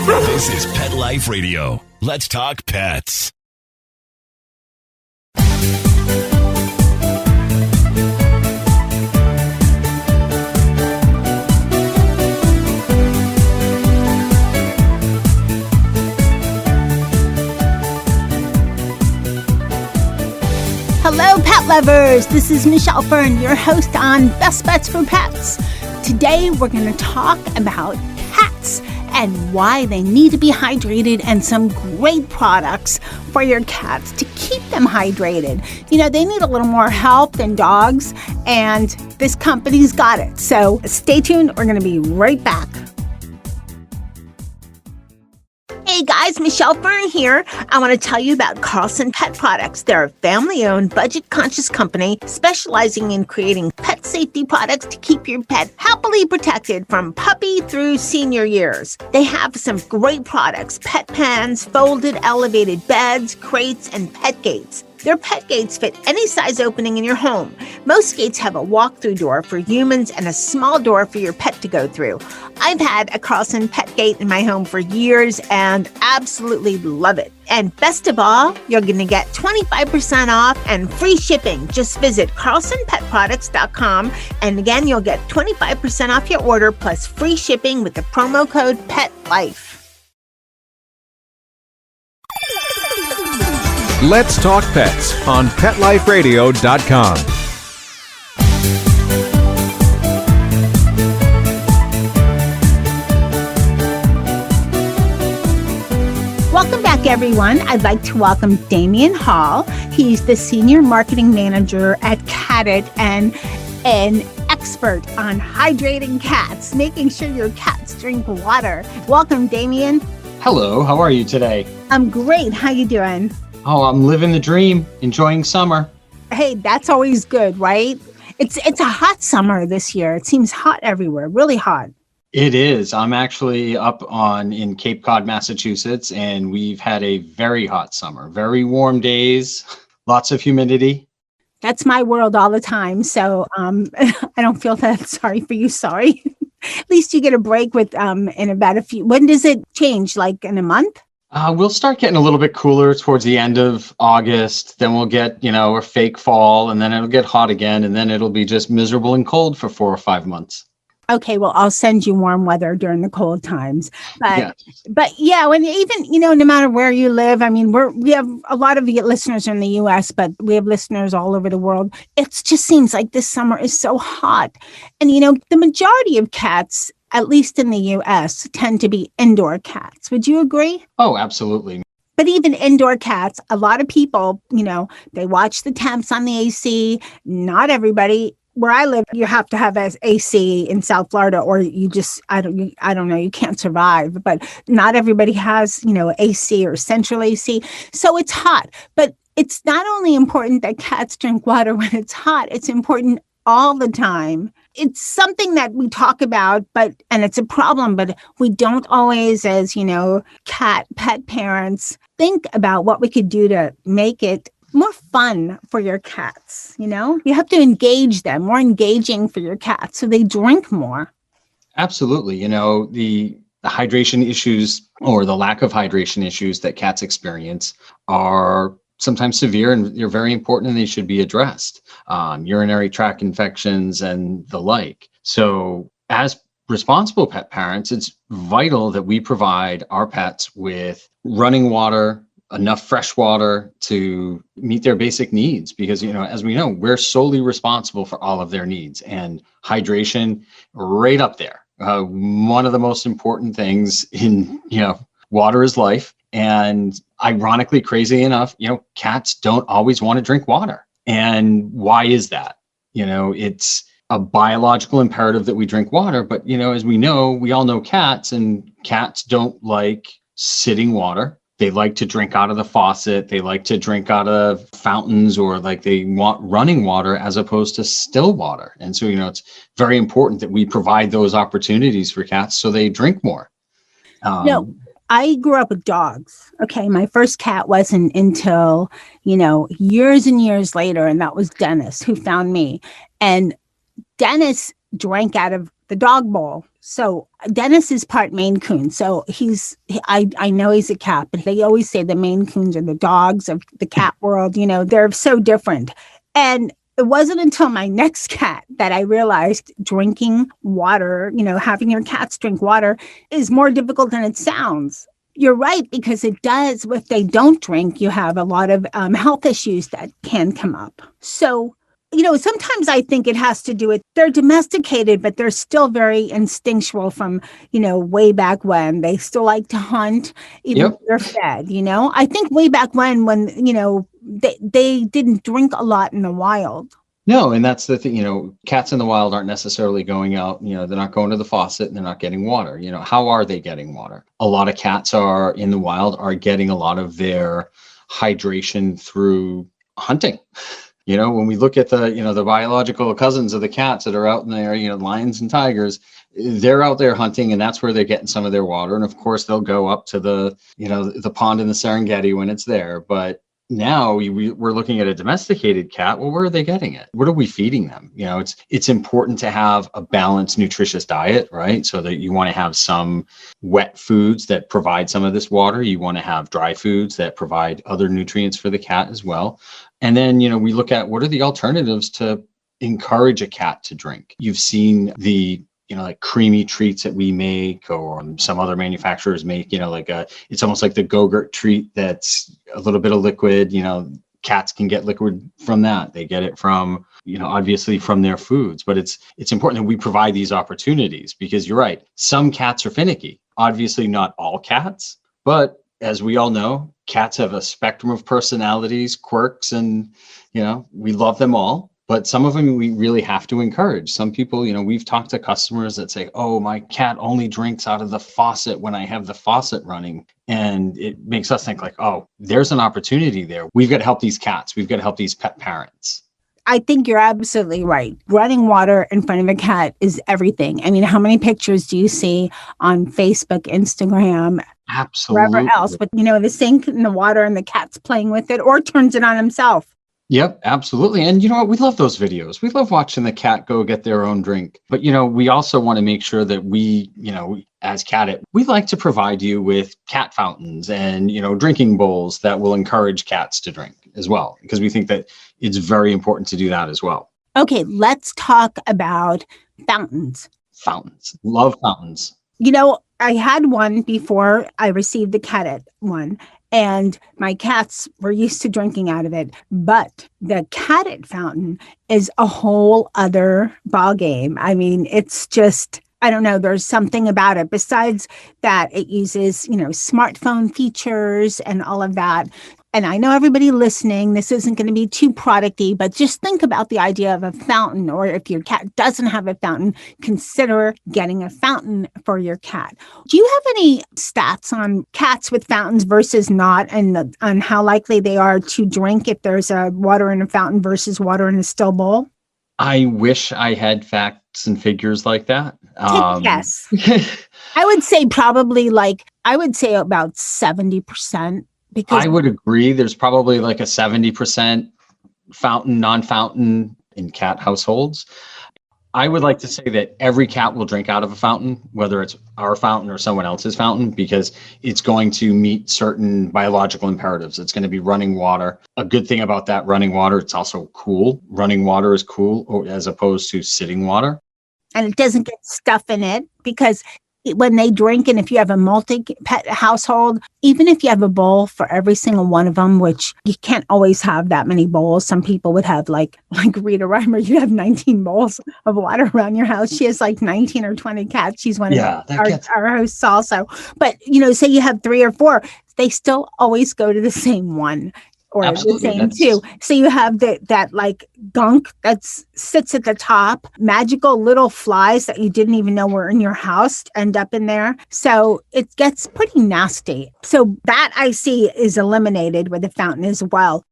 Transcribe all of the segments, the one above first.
This is Pet Life Radio. Let's talk pets. Hello, pet lovers. This is Michelle Fern, your host on Best Bets for Pets. Today, we're going to talk about cats and why they need to be hydrated and some great products for your cats to keep them hydrated. You know, they need a little more help than dogs, and this company's got it. So stay tuned. We're going to be right back. Hey guys, Michelle Fern here. I want to tell you about Carlson Pet Products. They're a family-owned, budget-conscious company specializing in creating pet safety products to keep your pet happily protected from puppy through senior years. They have some great products: pet pens, folded elevated beds, crates, and pet gates. Their pet gates fit any size opening in your home. Most gates have a walk-through door for humans and a small door for your pet to go through. I've had a Carlson pet gate in my home for years and absolutely love it. And best of all, you're going to get 25% off and free shipping. Just visit carlsonpetproducts.com, and again, you'll get 25% off your order plus free shipping with the promo code PETLIFE. Let's Talk Pets on PetLifeRadio.com. Welcome back, everyone. I'd like to welcome Damian Hall. He's the Senior Marketing Manager at Catit and an expert on hydrating cats, making sure your cats drink water. Welcome, Damian. Hello, how are you today? I'm great. How you doing? Oh, I'm living the dream, enjoying summer. Hey, that's always good, right? It's a hot summer this year. It seems hot everywhere, really hot. It is. I'm actually in Cape Cod, Massachusetts, and we've had a very hot summer. Very warm days, lots of humidity. That's my world all the time. So I don't feel that sorry for you. Sorry. At least you get a break with in about a few. When does it change? Like in a month? We'll start getting a little bit cooler towards the end of August. Then we'll get, a fake fall, and then it'll get hot again. And then it'll be just miserable and cold for 4 or 5 months. Okay, well, I'll send you warm weather during the cold times. But yeah, when even, no matter where you live, I mean, we have a lot of listeners in the U.S., but we have listeners all over the world. It just seems like this summer is so hot. And, the majority of cats, at least in the U.S., tend to be indoor cats. Would you agree? Oh, absolutely. But even indoor cats, a lot of people, they watch the temps on the AC. Not everybody. Where I live, you have to have AC in South Florida, or you just, I don't know, you can't survive. But not everybody has, AC or central AC. So it's hot. But it's not only important that cats drink water when it's hot, it's important all the time. It's something that we talk about, and it's a problem, but we don't always, as, pet parents, think about what we could do to make it more fun for your cats. You have to engage them, more engaging for your cats so they drink more. Absolutely. The hydration issues or the lack of hydration issues that cats experience are sometimes severe, and they're very important, and they should be addressed. Urinary tract infections and the like. So as responsible pet parents, it's vital that we provide our pets with running water, enough fresh water to meet their basic needs, because, as we know, we're solely responsible for all of their needs, and hydration right up there. One of the most important things in, water is life. And ironically, crazy enough, cats don't always want to drink water. And why is that? It's a biological imperative that we drink water. But, as we know, we all know cats, and cats don't like sitting water. They like to drink out of the faucet. They like to drink out of fountains, or like they want running water as opposed to still water. And so, it's very important that we provide those opportunities for cats so they drink more. No, I grew up with dogs. Okay. My first cat wasn't until, years and years later. And that was Dennis, who found me. And Dennis drank out of the dog bowl. So Dennis is part Maine Coon. So I know he's a cat, but they always say the Maine Coons are the dogs of the cat world. They're so different. And it wasn't until my next cat that I realized drinking water, having your cats drink water is more difficult than it sounds. You're right, because it does. If they don't drink, you have a lot of health issues that can come up. So, sometimes I think it has to do with they're domesticated, but they're still very instinctual from, way back when. They still like to hunt, even if they're fed, I think way back when, they didn't drink a lot in the wild. No, and that's the thing, cats in the wild aren't necessarily going out, they're not going to the faucet and they're not getting water. How are they getting water? A lot of cats are in the wild are getting a lot of their hydration through hunting. When we look at the biological cousins of the cats that are out in there, lions and tigers, they're out there hunting, and that's where they're getting some of their water. And of course, they'll go up to the pond in the Serengeti when it's there. But now we're looking at a domesticated cat. Well, where are they getting it? What are we feeding them? It's important to have a balanced, nutritious diet, right? So that you want to have some wet foods that provide some of this water. You want to have dry foods that provide other nutrients for the cat as well. And then, we look at what are the alternatives to encourage a cat to drink. You've seen the like creamy treats that we make, or some other manufacturers make, it's almost like the Go-Gurt treat that's a little bit of liquid. Cats can get liquid from that. They get it from, obviously from their foods. But it's important that we provide these opportunities, because you're right. Some cats are finicky. Obviously not all cats, but as we all know, cats have a spectrum of personalities, quirks, and, we love them all. But some of them we really have to encourage. Some people, we've talked to customers that say, oh, my cat only drinks out of the faucet when I have the faucet running. And it makes us think like, oh, there's an opportunity there. We've got to help these cats. We've got to help these pet parents. I think you're absolutely right. Running water in front of a cat is everything. I mean, how many pictures do you see on Facebook, Instagram, Absolutely, wherever else? But, the sink in the water and the cat's playing with it or turns it on himself. Yep, absolutely. And you know what? We love those videos. We love watching the cat go get their own drink. But, we also want to make sure that we, as Catit, we like to provide you with cat fountains and, drinking bowls that will encourage cats to drink as well, because we think that it's very important to do that as well. Okay, let's talk about fountains. Fountains. Love fountains. I had one before I received the Catit one. And my cats were used to drinking out of it. But the Catit fountain is a whole other ballgame. I mean, it's just, I don't know, there's something about it. Besides that, it uses, smartphone features and all of that. And I know everybody listening, this isn't going to be too producty, but just think about the idea of a fountain, or if your cat doesn't have a fountain, consider getting a fountain for your cat. Do you have any stats on cats with fountains versus not, and on how likely they are to drink if there's a water in a fountain versus water in a still bowl? I wish I had facts and figures like that. Yes. I would say probably about 70%. Because I would agree. There's probably like a 70% fountain, non-fountain in cat households. I would like to say that every cat will drink out of a fountain, whether it's our fountain or someone else's fountain, because it's going to meet certain biological imperatives. It's going to be running water. A good thing about that running water, it's also cool. Running water is cool as opposed to sitting water. And it doesn't get stuff in it, because when they drink, and if you have a multi-pet household, even if you have a bowl for every single one of them, which you can't always have that many bowls. Some people would have like Rita Reimer, you have 19 bowls of water around your house. She has like 19 or 20 cats. She's one of our hosts also. But, say you have 3 or 4, they still always go to the same one. Or Absolutely. the same too. So you have that like gunk that sits at the top, magical little flies that you didn't even know were in your house end up in there. So it gets pretty nasty. So that I see is eliminated with the fountain as well.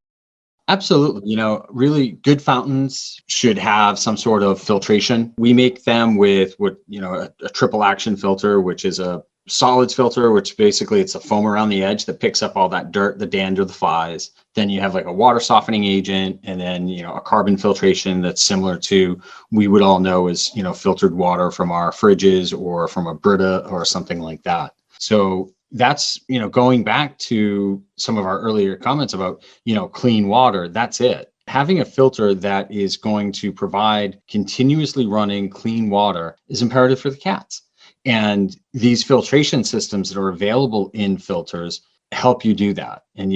Absolutely. Really good fountains should have some sort of filtration. We make them with a triple action filter, which is a solids filter, which basically it's a foam around the edge that picks up all that dirt, the dander, the flies. Then you have like a water softening agent, and then, a carbon filtration that's similar to, we would all know as, filtered water from our fridges or from a Brita or something like that. So that's, going back to some of our earlier comments about, clean water, that's it. Having a filter that is going to provide continuously running clean water is imperative for the cats. And these filtration systems that are available in filters help you do that. And,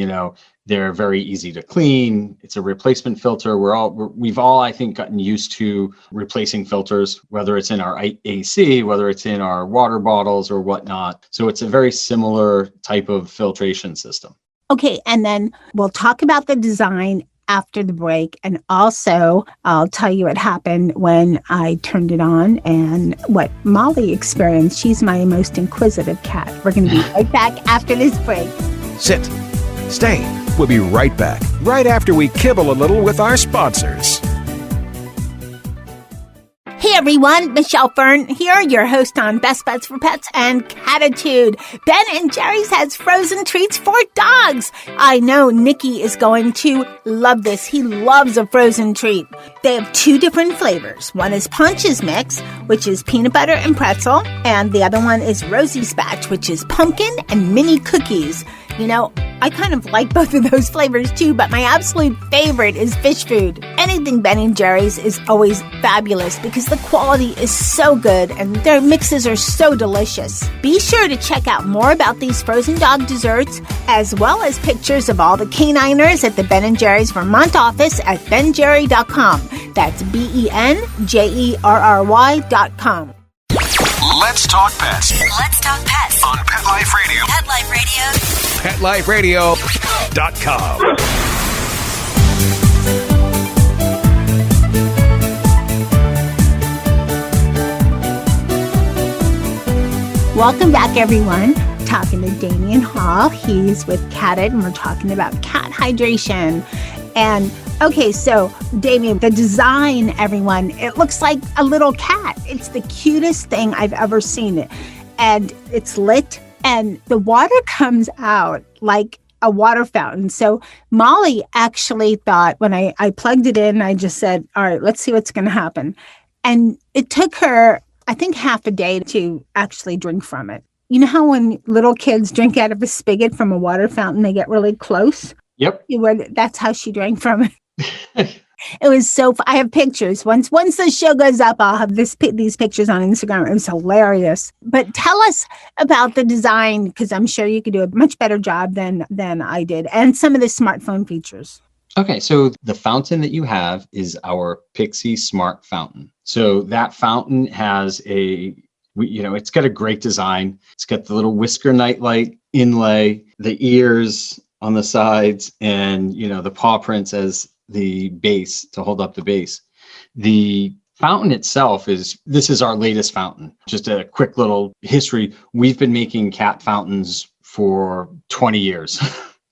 they're very easy to clean. It's a replacement filter. We've all, I think, gotten used to replacing filters, whether it's in our AC, whether it's in our water bottles or whatnot. So it's a very similar type of filtration system. Okay, and then we'll talk about the design after the break. And also, I'll tell you what happened when I turned it on and what Molly experienced. She's my most inquisitive cat. We're going to be right back after this break. Sit. Stay. We'll be right back, right after we kibble a little with our sponsors. Hey everyone, Michelle Fern here, your host on Best Bets for Pets and Catitude. Ben and Jerry's has frozen treats for dogs. I know Nikki is going to love this. He loves a frozen treat. They have 2 different flavors. One is Punch's Mix, which is peanut butter and pretzel, and the other one is Rosie's Batch, which is pumpkin and mini cookies. I kind of like both of those flavors too, but my absolute favorite is fish food. Anything Ben & Jerry's is always fabulous because the quality is so good and their mixes are so delicious. Be sure to check out more about these frozen dog desserts, as well as pictures of all the caniners at the Ben & Jerry's Vermont office at benjerry.com. That's BENJERRY.com. Let's talk pets Let's talk pets on Pet Life Radio. Pet Life Radio. PetLifeRadio.com. Welcome back, everyone. Talking to Damian Hall. He's with Catit, and we're talking about cat hydration. And okay, so Damian, the design, everyone, it looks like a little cat. It's the cutest thing I've ever seen. And it's lit, and the water comes out like a water fountain. So Molly actually thought, when I plugged it in, I just said, all right, let's see what's going to happen. And it took her, I think, half a day to actually drink from it. You know how when little kids drink out of a spigot from a water fountain, they get really close? Yep. That's how she drank from it. It was so I have pictures. Once the show goes up, I'll have these pictures on Instagram. It was hilarious. But tell us about the design, because I'm sure you could do a much better job than I did, and some of the smartphone features. Okay, so the fountain that you have is our PIXI Smart Fountain. So that fountain has it's got a great design. It's got the little whisker nightlight inlay, the ears on the sides, and the paw prints as the base to hold up the base. The fountain itself this is our latest fountain. Just a quick little history. We've been making cat fountains for 20 years.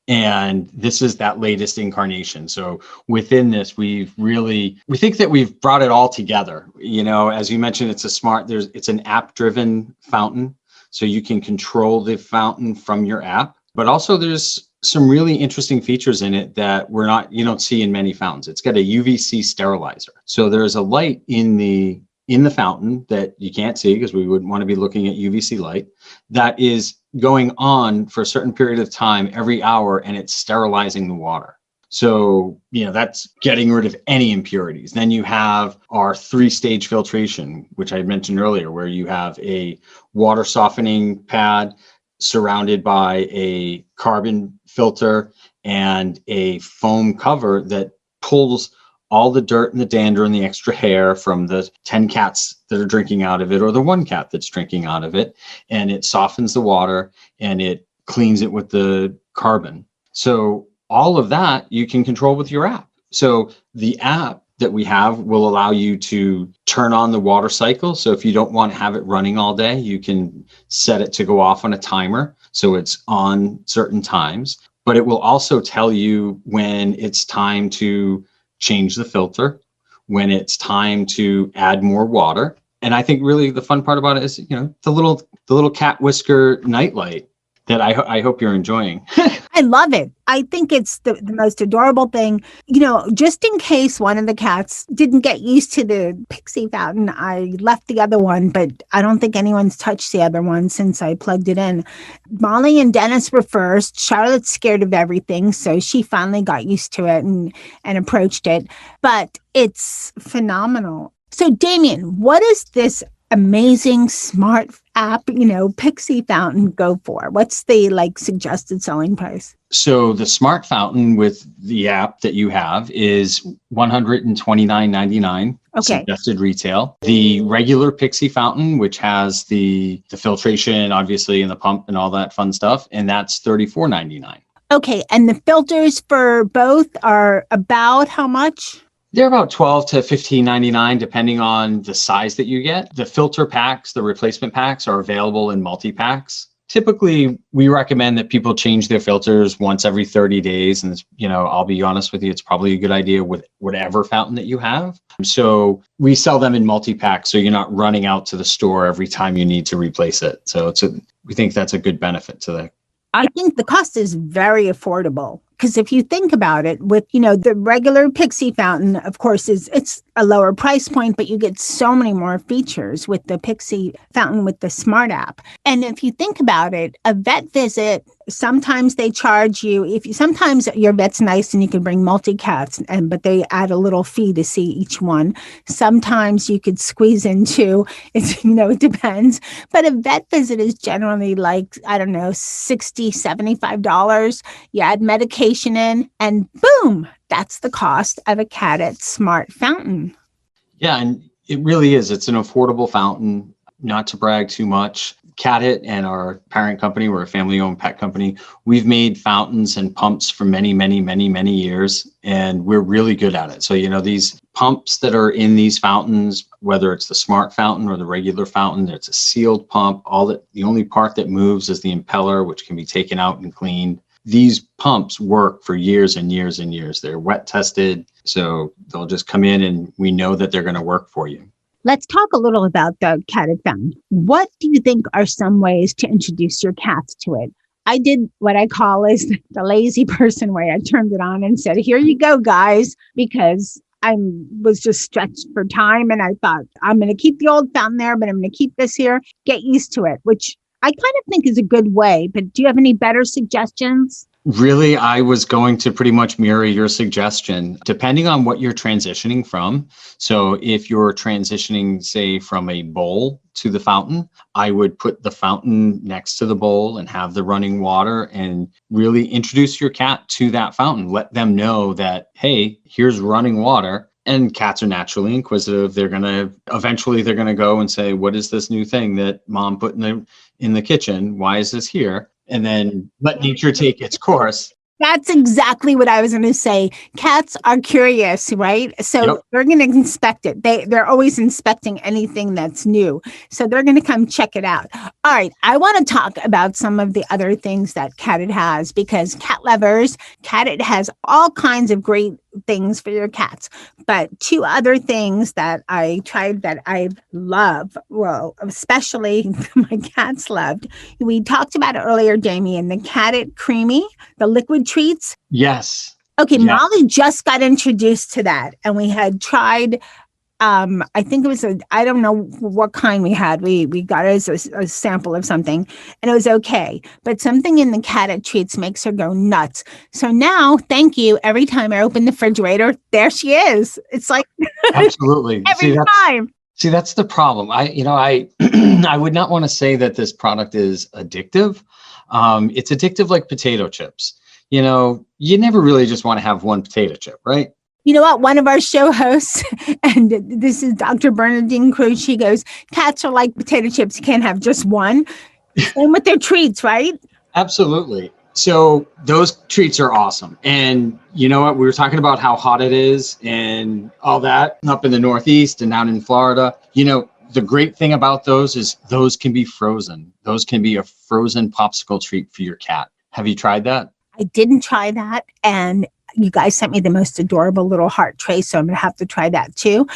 And this is that latest incarnation. So within this, we think that we've brought it all together. As you mentioned, it's an app-driven fountain. So you can control the fountain from your app, but also there's some really interesting features in it that you don't see in many fountains. It's got a UVC sterilizer. So there's a light in the fountain that you can't see, because we wouldn't want to be looking at UVC light, that is going on for a certain period of time every hour, and it's sterilizing the water. So, that's getting rid of any impurities. Then you have our 3-stage filtration, which I mentioned earlier, where you have a water softening pad surrounded by a carbon filter and a foam cover that pulls all the dirt and the dander and the extra hair from the 10 cats that are drinking out of it, or the 1 cat that's drinking out of it. And it softens the water and it cleans it with the carbon. So all of that you can control with your app. So the app that we have will allow you to turn on the water cycle. So if you don't want to have it running all day, you can set it to go off on a timer, so it's on certain times. But it will also tell you when it's time to change the filter, when it's time to add more water. And I think really the fun part about it is, the little cat whisker nightlight that I hope you're enjoying. I love it. I think it's the most adorable thing. Just in case one of the cats didn't get used to the PIXI fountain, I left the other one, but I don't think anyone's touched the other one since I plugged it in. Molly and Dennis were first. Charlotte's scared of everything, so she finally got used to it and approached it. But it's phenomenal. So, Damian, what is this amazing smart app, PIXI fountain go for? What's the suggested selling price? So the smart fountain with the app that you have is $129.99 suggested retail. The regular PIXI fountain, which has the filtration, obviously, and the pump and all that fun stuff, and that's $34.99. Okay, and the filters for both are about how much? They're about $12 to $15.99, depending on the size that you get. The filter packs, the replacement packs, are available in multi-packs. Typically, we recommend that people change their filters once every 30 days. And, I'll be honest with you, it's probably a good idea with whatever fountain that you have. So we sell them in multi-packs, so you're not running out to the store every time you need to replace it. So we think that's a good benefit to that. I think the cost is very affordable. Because if you think about it, with, the regular PIXI fountain, of course, it's a lower price point, but you get so many more features with the PIXI fountain with the smart app. And if you think about it, a vet visit, sometimes they charge you, sometimes your vet's nice and you can bring multi-cats, but they add a little fee to see each one. Sometimes you could squeeze into, it depends. But a vet visit is generally $60, $75. You add medication in, and boom, that's the cost of a Catit Smart Fountain. Yeah, and it really is. It's an affordable fountain. Not to brag too much, Catit and our parent company, we're a family-owned pet company. We've made fountains and pumps for many, many, many, many years, and we're really good at it. So, these pumps that are in these fountains, whether it's the smart fountain or the regular fountain, it's a sealed pump. The only part that moves is the impeller, which can be taken out and cleaned. These pumps work for years and years and years. They're wet tested, so they'll just come in and we know that they're going to work for you. Let's talk a little about the Catit fountain. What do you think are some ways to introduce your cats to it? I did what I call is the lazy person way. I turned it on and said, here you go, guys, because I was just stretched for time. And I thought, I'm going to keep the old fountain there, but I'm going to keep this here. Get used to it, which I kind of think is a good way. But do you have any better suggestions? Really, I was going to pretty much mirror your suggestion, depending on what you're transitioning from. So if you're transitioning, say, from a bowl to the fountain, I would put the fountain next to the bowl and have the running water and really introduce your cat to that fountain. Let them know that, hey, here's running water. And cats are naturally inquisitive. Eventually they're going to go and say, what is this new thing that mom put in the kitchen? Why is this here? And then let nature take its course. That's exactly what I was going to say. Cats are curious, right? So They're going to inspect it. They're always inspecting anything that's new. So they're going to come check it out. All right. I want to talk about some of the other things that Catit has, because cat lovers, Catit has all kinds of great things for your cats. But two other things that I tried that I love, well, especially my cats loved. We talked about it earlier, Damian, the Catit Creamy, the liquid treats. Yes. Okay, yes. Molly just got introduced to that, and we had tried. I think it was I don't know what kind we had. We got it as a sample of something, and it was okay. But something in the Catit treats makes her go nuts. So now, thank you. Every time I open the refrigerator, there she is. It's like absolutely every time. See, that's the problem. I I would not want to say that this product is addictive. It's addictive like potato chips. You never really just want to have one potato chip, right? You know what? One of our show hosts, and this is Dr. Bernadine Cruz, she goes, cats are like potato chips. You can't have just one. Same with their treats, right? Absolutely. So those treats are awesome. And you know what? We were talking about how hot it is and all that up in the Northeast and down in Florida. The great thing about those is those can be frozen. Those can be a frozen popsicle treat for your cat. Have you tried that? I didn't try that. And You guys sent me the most adorable little heart tray, so I'm going to have to try that too.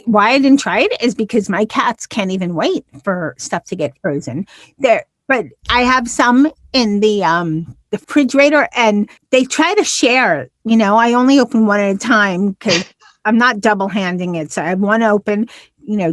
Why I didn't try it is because my cats can't even wait for stuff to get frozen. But I have some in the refrigerator, and they try to share. I only open one at a time because I'm not double handing it. So I have one open.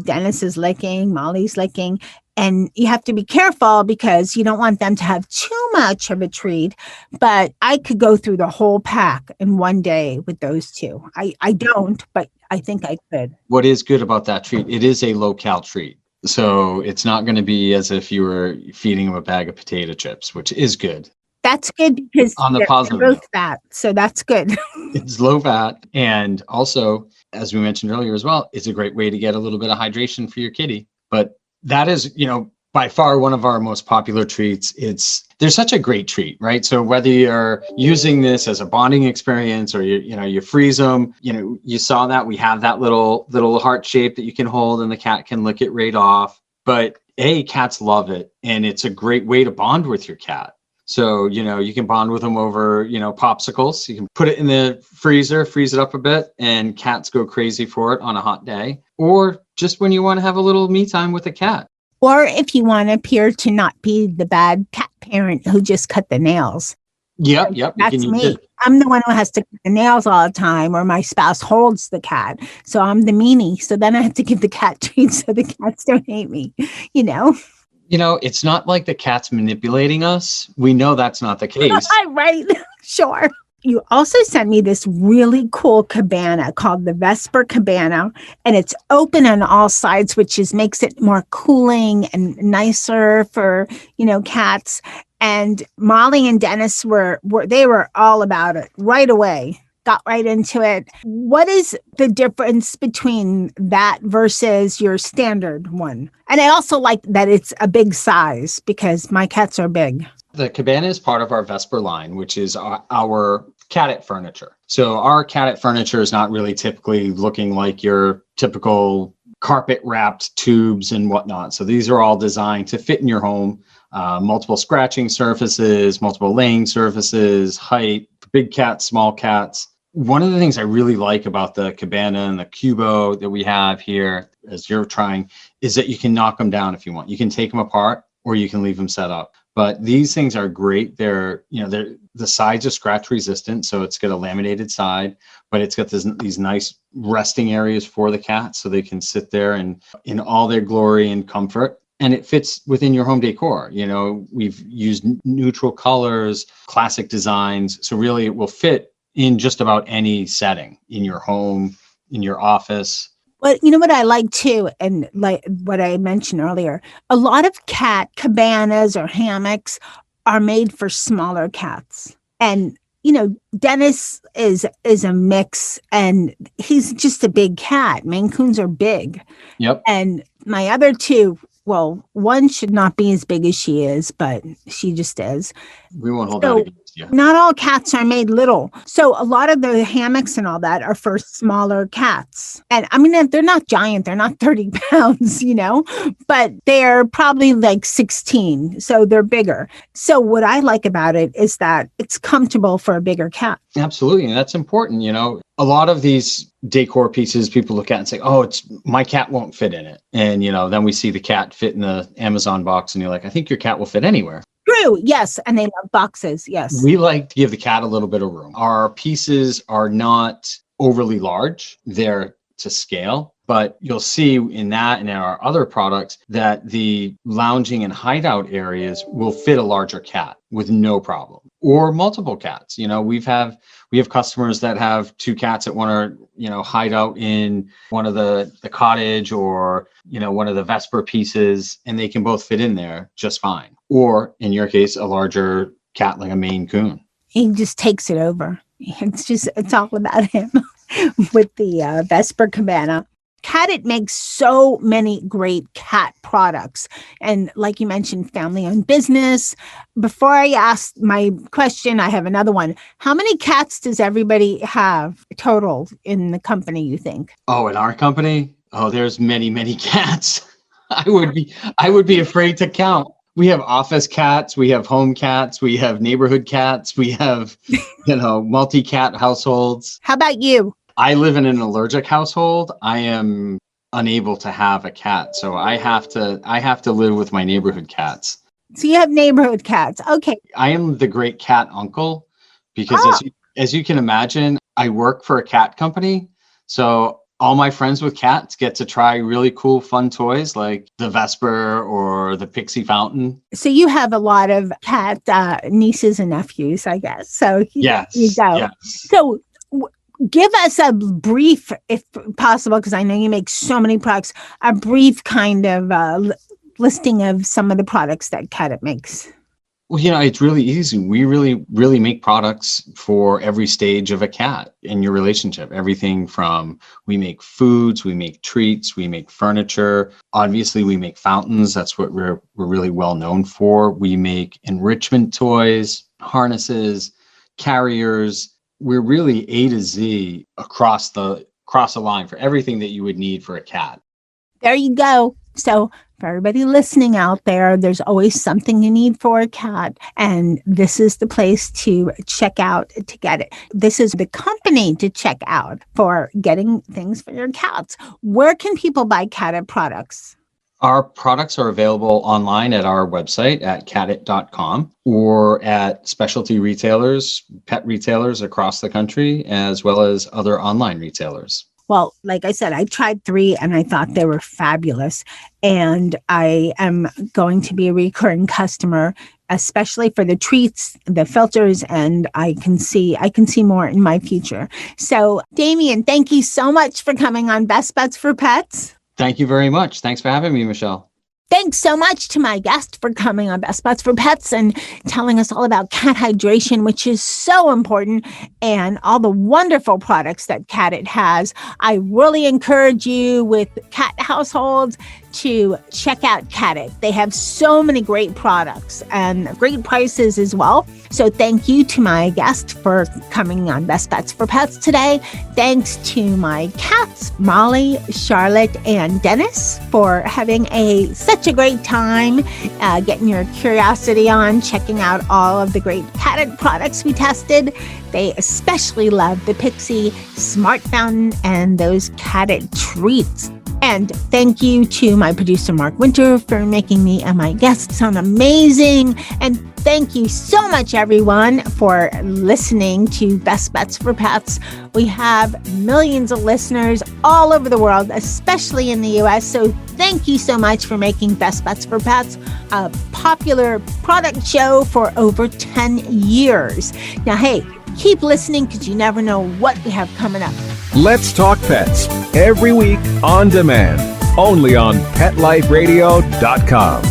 Dennis is licking, Molly's licking. And you have to be careful because you don't want them to have too much of a treat. But I could go through the whole pack in one day with those two. I don't, but I think I could. What is good about that treat, it is a low-cal treat. So it's not going to be as if you were feeding them a bag of potato chips, which is good. That's good because on the positive they're both fat. So that's good. It's low fat. And also, as we mentioned earlier as well, it's a great way to get a little bit of hydration for your kitty. But that is, by far one of our most popular treats. They're such a great treat, right? So whether you're using this as a bonding experience or you freeze them, you saw that we have that little heart shape that you can hold and the cat can lick it right off. But cats love it. And it's a great way to bond with your cat. So, you can bond with them over, popsicles. You can put it in the freezer, freeze it up a bit, and cats go crazy for it on a hot day. Or just when you want to have a little me time with a cat. Or if you want to appear to not be the bad cat parent who just cut the nails. Yep. That's me. I'm the one who has to cut the nails all the time, or my spouse holds the cat. So I'm the meanie. So then I have to give the cat treats so the cats don't hate me, It's not like the cat's manipulating us. We know that's not the case. Right. Sure. You also sent me this really cool cabana called the Vesper Cabana, and it's open on all sides, which makes it more cooling and nicer for, cats. And Molly and Dennis were all about it right away. Got right into it. What is the difference between that versus your standard one? And I also like that it's a big size because my cats are big. The cabana is part of our Vesper line, which is our Catit furniture. So our Catit furniture is not really typically looking like your typical carpet wrapped tubes and whatnot. So these are all designed to fit in your home. Multiple scratching surfaces, multiple laying surfaces, height, big cats, small cats. One of the things I really like about the cabana and the cubo that we have here, as you're trying, is that you can knock them down if you want. You can take them apart or you can leave them set up. But these things are great. They're the sides are scratch resistant, so it's got a laminated side, but it's got these nice resting areas for the cats so they can sit there and in all their glory and comfort. And it fits within your home decor. We've used neutral colors, classic designs. So really it will fit in just about any setting, in your home, in your office. But you know what I like too, and like what I mentioned earlier, a lot of cat cabanas or hammocks are made for smaller cats. And, Dennis is a mix, and he's just a big cat. Maine Coons are big. Yep. And my other two, well, one should not be as big as she is, but she just is. We won't hold that against you. Not all cats are made little. So a lot of the hammocks and all that are for smaller cats. And I mean, they're not giant. They're not 30 pounds, but they're probably like 16. So they're bigger. So what I like about it is that it's comfortable for a bigger cat. Absolutely. And that's important. A lot of these decor pieces people look at and say, oh, my cat won't fit in it. And, then we see the cat fit in the Amazon box and you're like, I think your cat will fit anywhere. True. Yes. And they love boxes. Yes. We like to give the cat a little bit of room. Our pieces are not overly large. They're to scale, but you'll see in that and in our other products that the lounging and hideout areas will fit a larger cat with no problem, or multiple cats. We have customers that have two cats that want to, hide out in one of the cottage or, one of the Vesper pieces, and they can both fit in there just fine. Or in your case, a larger cat like a Maine Coon. He just takes it over. It's all about him with the Vesper Cabana. Catit makes so many great cat products. And like you mentioned, family-owned business. Before I ask my question, I have another one. How many cats does everybody have total in the company, you think? Oh, in our company? Oh, there's many, many cats. I would be afraid to count. We have office cats, we have home cats, we have neighborhood cats, we have, multi-cat households. How about you? I live in an allergic household. I am unable to have a cat, so I have to live with my neighborhood cats. So you have neighborhood cats. Okay. I am the great cat uncle because as you can imagine, I work for a cat company. So all my friends with cats get to try really cool, fun toys like the Vesper or the PIXI Fountain. So you have a lot of cat nieces and nephews, I guess. So Yes. You go. Yes. So give us a brief, if possible, because I know you make so many products, a brief kind of listing of some of the products that Catit makes. Well, it's really easy. We really, really make products for every stage of a cat in your relationship. Everything from we make foods, we make treats, we make furniture. Obviously, we make fountains. That's what we're really well known for. We make enrichment toys, harnesses, carriers. We're really A to Z across the line for everything that you would need for a cat. There you go. So for everybody listening out there, there's always something you need for a cat. And this is the place to check out to get it. This is the company to check out for getting things for your cats. Where can people buy Catit products? Our products are available online at our website at catit.com or at specialty retailers, pet retailers across the country, as well as other online retailers. Well, like I said, I tried 3 and I thought they were fabulous. And I am going to be a recurring customer, especially for the treats, the filters, and I can see more in my future. So, Damian, thank you so much for coming on Best Bets for Pets. Thank you very much. Thanks for having me, Michelle. Thanks so much to my guest for coming on Best Bets for Pets and telling us all about cat hydration, which is so important, and all the wonderful products that Catit has. I really encourage you with cat households to check out Catit. They have so many great products and great prices as well. So thank you to my guest for coming on Best Bets for Pets today. Thanks to my cats, Molly, Charlotte, and Dennis, for having such a great time getting your curiosity on, checking out all of the great Catit products we tested. They especially love the PIXI Smart Fountain and those Catit treats. And thank you to my producer, Mark Winter, for making me and my guests sound amazing. And thank you so much, everyone, for listening to Best Bets for Pets. We have millions of listeners all over the world, especially in the U.S. So thank you so much for making Best Bets for Pets a popular product show for over 10 years. Now, hey, keep listening because you never know what we have coming up. Let's Talk Pets, every week on demand, only on PetLifeRadio.com.